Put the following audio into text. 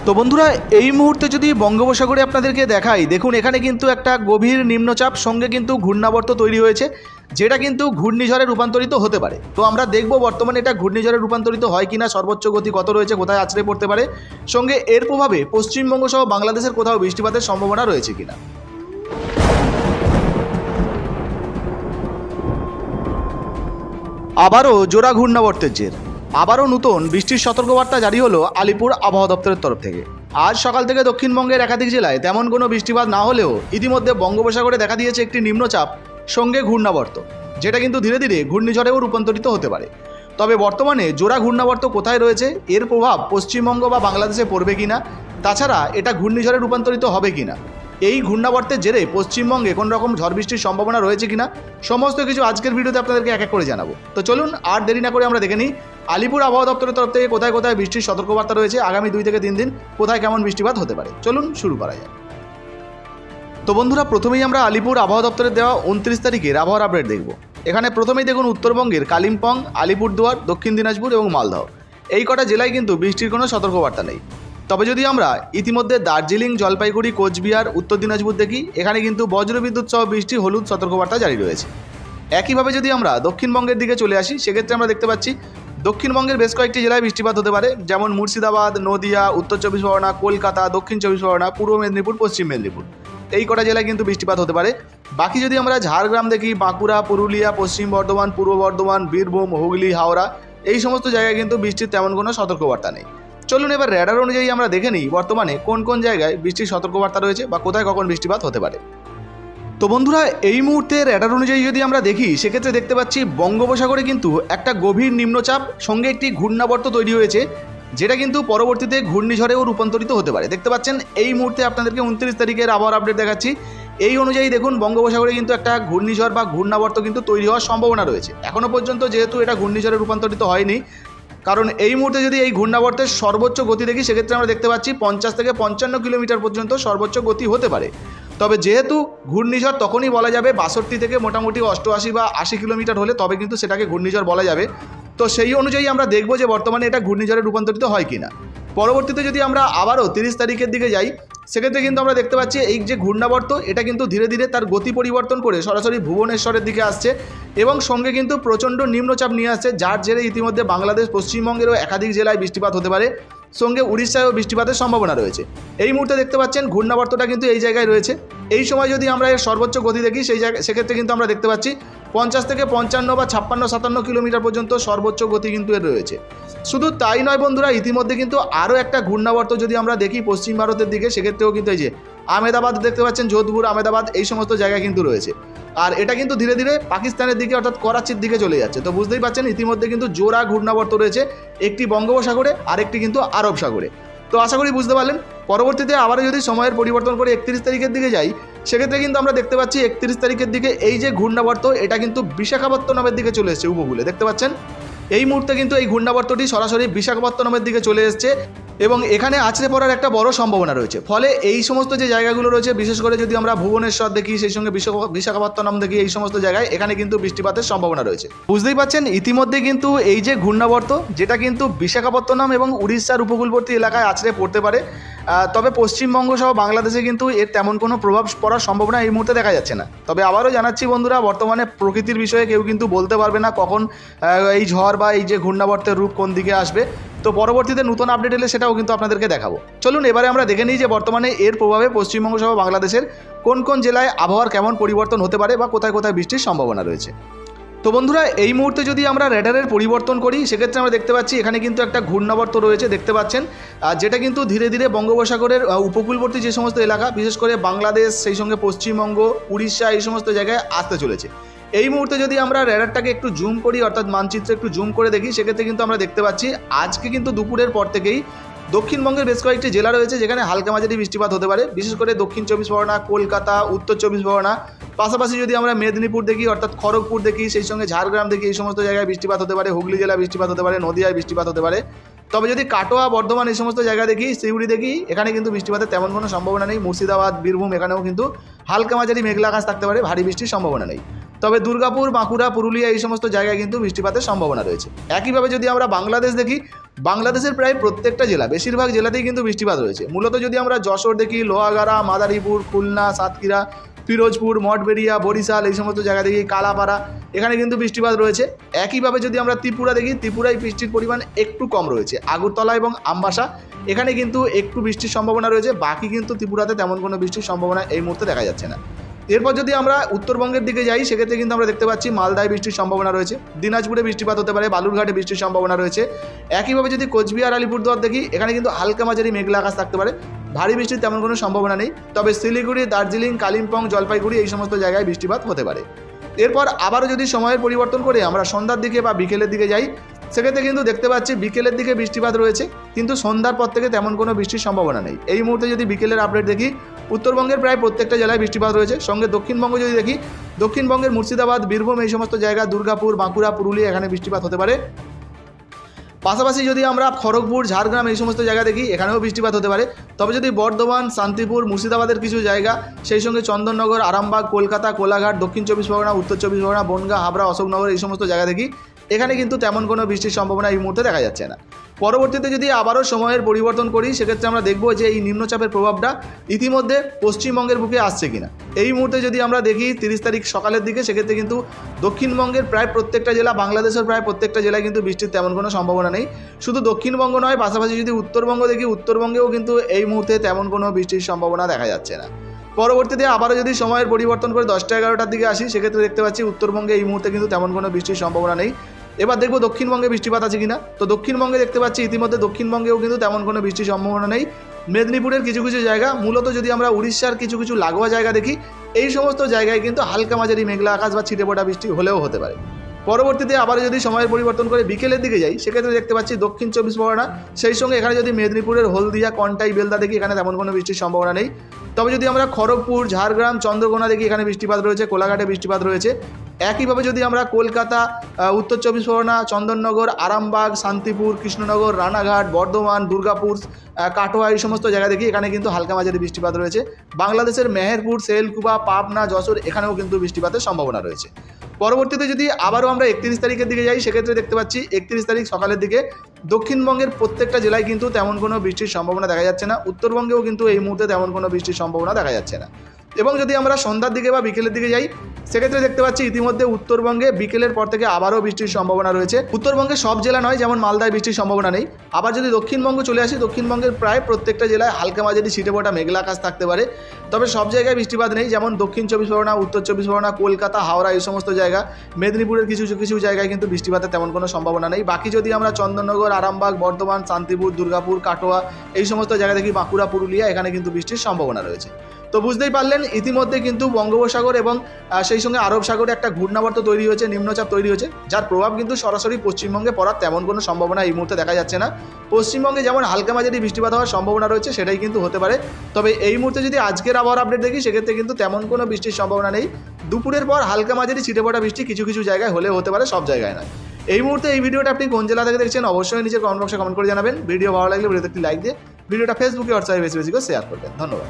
তো বন্ধুরা এই মুহূর্তে যদি বঙ্গোপসাগরে আপনাদেরকে দেখাই, দেখুন এখানে কিন্তু একটা গভীর নিম্নচাপ সঙ্গে কিন্তু ঘূর্ণাবর্ত তৈরি হয়েছে, যেটা কিন্তু ঘূর্ণিঝড়ে রূপান্তরিত হতে পারে। তো আমরা দেখব বর্তমানে এটা ঘূর্ণিঝড়ে রূপান্তরিত হয় কিনা, সর্বোচ্চ গতি কত রয়েছে, কোথায় আছড়ে পড়তে পারে, সঙ্গে এর প্রভাবে পশ্চিমবঙ্গ সহ বাংলাদেশের কোথাও বৃষ্টিপাতের সম্ভাবনা রয়েছে কিনা। আবারও জোড়া ঘূর্ণাবর্তের জের, আবারও নতুন বৃষ্টির সতর্কবার্তা জারি হলো আলিপুর আবহাওয়া দপ্তরের তরফ থেকে। আজ সকাল থেকে দক্ষিণবঙ্গের একাধিক জেলায় তেমন কোনো বৃষ্টিপাত না হলেও ইতিমধ্যে বঙ্গোপসাগরে দেখা দিয়েছে একটি নিম্নচাপ সঙ্গে ঘূর্ণাবর্ত, যেটা কিন্তু ধীরে ধীরে ঘূর্ণিঝড়েও রূপান্তরিত হতে পারে। তবে বর্তমানে জোড়া ঘূর্ণাবর্ত কোথায় রয়েছে, এর প্রভাব পশ্চিমবঙ্গ বা বাংলাদেশে পড়বে কিনা, তাছাড়া এটা ঘূর্ণিঝড়ে রূপান্তরিত হবে কিনা, এই ঘূর্ণাবর্তের জেরে পশ্চিমবঙ্গে কোনো রকম ঝড় বৃষ্টির সম্ভাবনা রয়েছে কিনা, সমস্ত কিছু আজকের ভিডিওতে আপনাদেরকে এক এক করে জানাবো। তো চলুন আর দেরি না করে আমরা দেখে নিই আলিপুর আবহাওয়া দপ্তরের তরফ থেকে কোথায় কোথায় বৃষ্টির সতর্কবার্তা রয়েছে, আগামী 2 থেকে 3 দিন কোথায় কেমন বৃষ্টিপাত হতে পারে। চলুন শুরু করা যায়। তো বন্ধুরা প্রথমেই আমরা আলিপুর আবহাওয়া দপ্তরের দেওয়া 29 তারিখের আবহাওয়ার আপডেট দেখব। এখানে প্রথমেই দেখুন উত্তরবঙ্গের কালিম্পং, আলিপুরদুয়ার, দক্ষিণ দিনাজপুর এবং মালদহ এই কটা জেলায় কিন্তু বৃষ্টির কোনো সতর্কবার্তা নেই। তবে যদি আমরা ইতিমধ্যে দার্জিলিং, জলপাইগুড়ি, কোচবিহার, উত্তর দিনাজপুর দেখি, এখানে কিন্তু বজ্রবিদ্যুৎ সহ বৃষ্টি হলুদ সতর্কবার্তা জারি রয়েছে। একইভাবে যদি আমরা দক্ষিণবঙ্গের দিকে চলে আসি, সেক্ষেত্রে আমরা দেখতে পাচ্ছি দক্ষিণবঙ্গের বেশ কয়েকটি জেলায় বৃষ্টিপাত হতে পারে, যেমন মুর্শিদাবাদ, নদিয়া, উত্তর চব্বিশ পরগনা, কলকাতা, দক্ষিণ চব্বিশ পরগনা, পূর্ব মেদিনীপুর, পশ্চিম মেদিনীপুর এই কটা জেলায় কিন্তু বৃষ্টিপাত হতে পারে। বাকি যদি আমরা ঝাড়গ্রাম দেখি, বাঁকুড়া, পুরুলিয়া, পশ্চিম বর্ধমান, পূর্ব বর্ধমান, বীরভূম, হুগলি, হাওড়া এই সমস্ত জায়গায় কিন্তু বৃষ্টির তেমন কোনো সতর্কবার্তা নেই। চলুন এবার র্যাডার অনুযায়ী আমরা দেখে নিই বর্তমানে কোন কোন জায়গায় বৃষ্টির সতর্কবার্তা রয়েছে বা কোথায় কখন বৃষ্টিপাত হতে পারে। তো বন্ধুরা এই মুহূর্তে র্যাডার অনুযায়ী যদি আমরা দেখি, সেক্ষেত্রে দেখতে পাচ্ছি বঙ্গোপসাগরে কিন্তু একটা গভীর নিম্নচাপ সঙ্গে একটি ঘূর্ণাবর্ত তৈরি হয়েছে, যেটা কিন্তু পরবর্তীতে ঘূর্ণিঝড়েও রূপান্তরিত হতে পারে। দেখতে পাচ্ছেন এই মুহূর্তে আপনাদেরকে 29 তারিখের আবহাওয়ার আপডেট দেখাচ্ছি। এই অনুযায়ী দেখুন বঙ্গোপসাগরে কিন্তু একটা ঘূর্ণিঝড় বা ঘূর্ণাবর্ত কিন্তু তৈরি হওয়ার সম্ভাবনা রয়েছে। এখনও পর্যন্ত যেহেতু এটা ঘূর্ণিঝড়ে রূপান্তরিত হয়নি, কারণ এই মুহূর্তে যদি এই ঘূর্ণাবর্তের সর্বোচ্চ গতি দেখি, সেক্ষেত্রে আমরা দেখতে পাচ্ছি 50 থেকে 55 কিলোমিটার পর্যন্ত সর্বোচ্চ গতি হতে পারে। তবে যেহেতু ঘূর্ণিঝড় তখনই বলা যাবে 62 থেকে মোটামুটি 88 বা 80 কিলোমিটার হলে, তবে কিন্তু সেটাকে ঘূর্ণিঝড় বলা যাবে। তো সেই অনুযায়ী আমরা দেখব যে বর্তমানে এটা ঘূর্ণিঝড়ে রূপান্তরিত হয় কিনা। পরবর্তীতে যদি আমরা আবারও 30 তারিখের দিকে যাই, সেক্ষেত্রে কিন্তু আমরা দেখতে পাচ্ছি এই যে ঘূর্ণাবর্ত, এটা কিন্তু ধীরে ধীরে তার গতি পরিবর্তন করে সরাসরি ভুবনেশ্বরের দিকে আসছে এবং সঙ্গে কিন্তু প্রচণ্ড নিম্নচাপ নিয়ে আসছে, যার জেরে ইতিমধ্যে বাংলাদেশ, পশ্চিমবঙ্গেরও একাধিক জেলায় বৃষ্টিপাত হতে পারে, সঙ্গে উড়িষ্যায়ও বৃষ্টিপাতের সম্ভাবনা রয়েছে। এই মুহূর্তে দেখতে পাচ্ছেন ঘূর্ণাবর্তটা কিন্তু এই জায়গায় রয়েছে। এই সময় যদি আমরা এর সর্বোচ্চ গতি দেখি, সেক্ষেত্রে কিন্তু আমরা দেখতে পাচ্ছি 50 থেকে 55 বা 56-57 কিলোমিটার পর্যন্ত সর্বোচ্চ গতি কিন্তু এর রয়েছে। শুধু তাই নয় বন্ধুরা, ইতিমধ্যে কিন্তু আরও একটা ঘূর্ণাবর্ত যদি আমরা দেখি পশ্চিম ভারতের দিকে, সেক্ষেত্রেও কিন্তু এই যে আহমেদাবাদ দেখতে পাচ্ছেন, যোধপুর, আহমেদাবাদ এই সমস্ত জায়গায় কিন্তু রয়েছে। আর এটা কিন্তু ধীরে ধীরে পাকিস্তানের দিকে অর্থাৎ করাচির দিকে চলে যাচ্ছে। তো বুঝতেই পারছেন ইতিমধ্যে কিন্তু জোড়া ঘূর্ণাবর্ত রয়েছে, একটি বঙ্গোপসাগরে আরেকটি কিন্তু আরব সাগরে। তো আশা করি বুঝতে পারলেন। পরবর্তীতে আবারও যদি সময়ের পরিবর্তন করে 31 তারিখের দিকে যাই, সেক্ষেত্রে কিন্তু আমরা দেখতে পাচ্ছি 31 তারিখের দিকে এই যে ঘূর্ণাবর্ত, এটা কিন্তু বিশাখাপত্তনমের দিকে চলে এসেছে উপকূলে। দেখতে পাচ্ছেন এই মুহূর্তে কিন্তু এই ঘূর্ণাবর্তটি সরাসরি বিশাখাপত্তনমের দিকে চলে এসেছে এবং এখানে আছড়ে পড়ার একটা বড় সম্ভাবনা রয়েছে। ফলে এই সমস্ত যে জায়গাগুলো রয়েছে, বিশেষ করে যদি আমরা ভুবনেশ্বর দেখি, সেই সঙ্গে বিশাখাপত্তনম দেখি, এই সমস্ত জায়গায় এখানে কিন্তু বৃষ্টিপাতের সম্ভাবনা রয়েছে। বুঝতেই পারছেন ইতিমধ্যে কিন্তু এই যে ঘূর্ণাবর্ত, যেটা কিন্তু বিশাখাপত্তনম এবং উড়িষ্যার উপকূলবর্তী এলাকায় আছড়ে পড়তে পারে, তবে পশ্চিমবঙ্গ সহ বাংলাদেশে কিন্তু এর তেমন কোনো প্রভাব পড়ার সম্ভাবনা এই মুহূর্তে দেখা যাচ্ছে না। তবে আবারও জানাচ্ছি বন্ধুরা, বর্তমানে প্রকৃতির বিষয়ে কেউ কিন্তু বলতে পারবে না কখন এই ঝড় বা এই যে ঘূর্ণাবর্তের রূপ কোন দিকে আসবে। তো পরবর্তীতে নতুন আপডেট এলে সেটাও কিন্তু আপনাদেরকে দেখাবো। চলুন এবারে আমরা দেখে নিই যে বর্তমানে এর প্রভাবে পশ্চিমবঙ্গ সহ বাংলাদেশের কোন কোন জেলায় আবহাওয়ার কেমন পরিবর্তন হতে পারে বা কোথায় কোথায় বৃষ্টির সম্ভাবনা রয়েছে। তো বন্ধুরা এই মুহূর্তে যদি আমরা র্যাডারের পরিবর্তন করি, সেক্ষেত্রে আমরা দেখতে পাচ্ছি এখানে কিন্তু একটা ঘূর্ণাবর্ত রয়েছে, দেখতে পাচ্ছেন, যেটা কিন্তু ধীরে ধীরে বঙ্গোপসাগরের উপকূলবর্তী যে সমস্ত এলাকা, বিশেষ করে বাংলাদেশ, সেই সঙ্গে পশ্চিমবঙ্গ, উড়িষ্যা এই সমস্ত জায়গায় আসতে চলেছে। এই মুহূর্তে যদি আমরা র্যাডারটাকে একটু জুম করি, অর্থাৎ মানচিত্র একটু জুম করে দেখি, সেক্ষেত্রে কিন্তু আমরা দেখতে পাচ্ছি আজকে কিন্তু দুপুরের পর থেকেই দক্ষিণবঙ্গের বেশ কয়েকটি জেলা রয়েছে যেখানে হালকা মাঝারি বৃষ্টিপাত হতে পারে, বিশেষ করে দক্ষিণ চব্বিশ পরগনা, কলকাতা, উত্তর চব্বিশ পরগনা, পাশাপাশি যদি আমরা মেদিনীপুর দেখি অর্থাৎ খড়গপুর দেখি, সেই সঙ্গে ঝাড়গ্রাম দেখি, এই সমস্ত জায়গায় বৃষ্টিপাত হতে পারে, হুগলি জেলায় বৃষ্টিপাত হতে পারে, নদিয়ায় বৃষ্টিপাত হতে পারে। তবে যদি কাটোয়া, বর্ধমান এই সমস্ত জায়গা দেখি, সিউড়ি দেখি, এখানে কিন্তু বৃষ্টিপাতের তেমন কোনো সম্ভাবনা নেই। মুর্শিদাবাদ, বীরভূম এখানেও কিন্তু হালকা মাঝারি মেঘলা আকাশ থাকতে পারে, ভারী বৃষ্টির সম্ভাবনা নেই। তবে দুর্গাপুর, বাঁকুড়া, পুরুলিয়া এই সমস্ত জায়গায় কিন্তু বৃষ্টিপাতের সম্ভাবনা রয়েছে। একইভাবে যদি আমরা বাংলাদেশ দেখি, বাংলাদেশের প্রায় প্রত্যেকটা জেলা, বেশিরভাগ জেলাতেই কিন্তু বৃষ্টিপাত রয়েছে। মূলত যদি আমরা যশোর দেখি, লোহাগাড়া, মাদারীপুর, খুলনা, সাতক্ষীরা, পিরোজপুর, মঠবেড়িয়া, বরিশাল, এই সমস্ত জায়গা দেখি, কালাপাড়া, এখানে কিন্তু বৃষ্টিপাত রয়েছে। একইভাবে যদি আমরা ত্রিপুরা দেখি, ত্রিপুরায় বৃষ্টির পরিমাণ একটু কম রয়েছে। আগরতলা এবং আমবাসা এখানে কিন্তু একটু বৃষ্টির সম্ভাবনা রয়েছে, বাকি কিন্তু ত্রিপুরাতে তেমন কোনো বৃষ্টির সম্ভাবনা এই মুহূর্তে দেখা যাচ্ছে না। এরপর যদি আমরা উত্তরবঙ্গের দিকে যাই, সেক্ষেত্রে কিন্তু আমরা দেখতে পাচ্ছি মালদায় বৃষ্টির সম্ভাবনা রয়েছে, দিনাজপুরে বৃষ্টিপাত হতে পারে, বালুরঘাটে বৃষ্টির সম্ভাবনা রয়েছে। একইভাবে যদি কোচবিহার, আলিপুরদুয়ার দেখি, এখানে কিন্তু হালকা মাঝারি মেঘলা আকাশ থাকতে পারে, ভারী বৃষ্টির তেমন কোনো সম্ভাবনা নেই। তবে শিলিগুড়ি, দার্জিলিং, কালিম্পং, জলপাইগুড়ি এই সমস্ত জায়গায় বৃষ্টিপাত হতে পারে। এরপর আবারও যদি সময়ের পরিবর্তন করে আমরা সন্ধ্যার দিকে বা বিকেলের দিকে যাই, সেক্ষেত্রে কিন্তু দেখতে পাচ্ছি বিকেলের দিকে বৃষ্টিপাত রয়েছে, কিন্তু সন্ধ্যার পর থেকে তেমন কোনো বৃষ্টির সম্ভাবনা নেই। এই মুহূর্তে যদি বিকেলের আপডেট দেখি, উত্তরবঙ্গের প্রায় প্রত্যেকটা জেলায় বৃষ্টিপাত রয়েছে। সঙ্গে দক্ষিণবঙ্গ যদি দেখি, দক্ষিণবঙ্গের মুর্শিদাবাদ, বীরভূম এই সমস্ত জায়গা, দুর্গাপুর, বাঁকুড়া, পুরুলিয়া এখানে বৃষ্টিপাত হতে পারে। পাশাপাশি যদি আমরা খড়গপুর, ঝাড়গ্রাম এই সমস্ত জায়গা দেখি, এখানেও বৃষ্টিপাত হতে পারে। তবে যদি বর্ধমান, শান্তিপুর, মুর্শিদাবাদের কিছু জায়গা, সেই সঙ্গে চন্দননগর, আরামবাগ, কলকাতা, কোলাঘাট, দক্ষিণ চব্বিশ পরগনা, উত্তর চব্বিশ পরগনা, বনগাঁ, হাবড়া, অশোকনগর এই সমস্ত জায়গা দেখি, এখানে কিন্তু তেমন কোনো বৃষ্টির সম্ভাবনা এই মুহূর্তে দেখা যাচ্ছে না। পরবর্তীতে যদি আবারও সময়ের পরিবর্তন করি, সেক্ষেত্রে আমরা দেখব যে এই নিম্নচাপের প্রভাবটা ইতিমধ্যে পশ্চিমবঙ্গের বুকে আসছে কিনা। এই মুহূর্তে যদি আমরা দেখি 30 তারিখ সকালের দিকে, সেক্ষেত্রে কিন্তু দক্ষিণবঙ্গের প্রায় প্রত্যেকটা জেলা, বাংলাদেশের প্রায় প্রত্যেকটা জেলায় কিন্তু বৃষ্টির তেমন কোনো সম্ভাবনা নেই। শুধু দক্ষিণবঙ্গ নয়, পাশাপাশি যদি উত্তরবঙ্গ দেখি, উত্তরবঙ্গেও কিন্তু এই মুহূর্তে তেমন কোনো বৃষ্টির সম্ভাবনা দেখা যাচ্ছে না। পরবর্তীতে আবারও যদি সময়ের পরিবর্তন করে 10টা-11টার দিকে আসি, সেক্ষেত্রে দেখতে পাচ্ছি উত্তরবঙ্গে এই মুহূর্তে কিন্তু তেমন কোনো বৃষ্টির সম্ভাবনা নেই। এবার দেখবো দক্ষিণবঙ্গে বৃষ্টিপাত আছে কিনা। তো দক্ষিণবঙ্গে দেখতে পাচ্ছি ইতিমধ্যে দক্ষিণবঙ্গেও কিন্তু তেমন কোনো বৃষ্টির সম্ভাবনা নেই। মেদিনীপুরের কিছু কিছু জায়গা, মূলত যদি আমরা উড়িষ্যার কিছু কিছু লাগোয়া জায়গা দেখি, এই সমস্ত জায়গায় কিন্তু হালকা মাঝারি মেঘলা আকাশ বা ছিটেফোঁটা বৃষ্টি হলেও হতে পারে। পরবর্তীতে আবার যদি সময়ের পরিবর্তন করে বিকেলের দিকে যাই, সেক্ষেত্রে দেখতে পাচ্ছি দক্ষিণ চব্বিশ পরগনা, সেই সঙ্গে এখানে যদি মেদিনীপুরের হলদিয়া, কন্টাই, বেলদা দেখি, এখানে তেমন কোনো বৃষ্টির সম্ভাবনা নেই। তবে যদি আমরা খড়গপুর, ঝাড়গ্রাম, চন্দ্রকোনা দেখি, এখানে বৃষ্টিপাত রয়েছে, কোলাঘাটে বৃষ্টিপাত রয়েছে। একইভাবে যদি আমরা কলকাতা, উত্তর চব্বিশ পরগনা, চন্দননগর, আরামবাগ, শান্তিপুর, কৃষ্ণনগর, রানাঘাট, বর্ধমান, দুর্গাপুর, কাটোয়া এই সমস্ত জায়গা দেখি, এখানে কিন্তু হালকা মাঝারি বৃষ্টিপাত রয়েছে। বাংলাদেশের মেহেরপুর, সেলকুবা, পাবনা, যশোর এখানেও কিন্তু বৃষ্টিপাতের সম্ভাবনা রয়েছে। পরবর্তীতে যদি আবারও আমরা 31 তারিখের দিকে যাই, সেক্ষেত্রে দেখতে পাচ্ছি 31 তারিখ সকালের দিকে দক্ষিণবঙ্গের প্রত্যেকটা জেলায় কিন্তু তেমন কোনো বৃষ্টির সম্ভাবনা দেখা যাচ্ছে না। উত্তরবঙ্গেও কিন্তু এই মুহূর্তে তেমন কোনো বৃষ্টির সম্ভাবনা দেখা যাচ্ছে না। এবং যদি আমরা সন্ধ্যার দিকে বা বিকেলের দিকে যাই, সেক্ষেত্রে দেখতে পাচ্ছি ইতিমধ্যে উত্তরবঙ্গে বিকেলের পর থেকে আবারও বৃষ্টির সম্ভাবনা রয়েছে। উত্তরবঙ্গে সব জেলা নয়, যেমন মালদায় বৃষ্টির সম্ভাবনা নেই। আবার যদি দক্ষিণবঙ্গ চলে আসি, দক্ষিণবঙ্গের প্রায় প্রত্যেকটা জেলায় হালকা মাঝারি ছিটেফোঁটা মেঘলা আকাশ থাকতে পারে। তবে সব জায়গায় বৃষ্টিপাত নেই, যেমন দক্ষিণ চব্বিশ পরগনা, উত্তর চব্বিশ পরগনা, কলকাতা, হাওড়া এই সমস্ত জায়গা, মেদিনীপুরের কিছু কিছু জায়গায় কিন্তু বৃষ্টিপাতের তেমন কোনো সম্ভাবনা নেই। বাকি যদি আমরা চন্দননগর, আরামবাগ, বর্ধমান, শান্তিপুর, দুর্গাপুর, কাটোয়া এই সমস্ত জায়গা দেখি, বাঁকুড়া, পুরুলিয়া এখানে কিন্তু বৃষ্টির সম্ভাবনা রয়েছে। তো বুঝতেই পারলেন ইতিমধ্যে কিন্তু বঙ্গোপসাগর এবং সেই সঙ্গে আরব সাগরে একটা ঘূর্ণাবর্ত তৈরি হয়েছে, নিম্নচাপ তৈরি হয়েছে, যার প্রভাব কিন্তু সরাসরি পশ্চিমবঙ্গে পড়ার তেমন কোনো সম্ভাবনা এই মুহূর্তে দেখা যাচ্ছে না। পশ্চিমবঙ্গে যেমন হালকা মাঝারি বৃষ্টিপাত হওয়ার সম্ভাবনা রয়েছে, সেটাই কিন্তু হতে পারে। তবে এই মুহূর্তে যদি আজকের আবহাওয়ার আপডেট দেখি, সেক্ষেত্রে কিন্তু তেমন কোনো বৃষ্টির সম্ভাবনা নেই। দুপুরের পর হালকা মাঝারি ছিটেফোঁটা বৃষ্টি কিছু কিছু জায়গায় হলেও হতে পারে, সব জায়গায় নয়। এই মুহূর্তে এই ভিডিওটা আপনি কোন জেলা থেকে দেখছেন অবশ্যই নিজের কমেন্ট বক্সে কমেন্ট করে জানাবেন। ভিডিও ভালো লাগলে ভিডিওতে একটি লাইক দিয়ে ভিডিওটা ফেসবুকে হোয়াটসঅ্যাপে বেশি বেশি করে শেয়ার করবেন। ধন্যবাদ।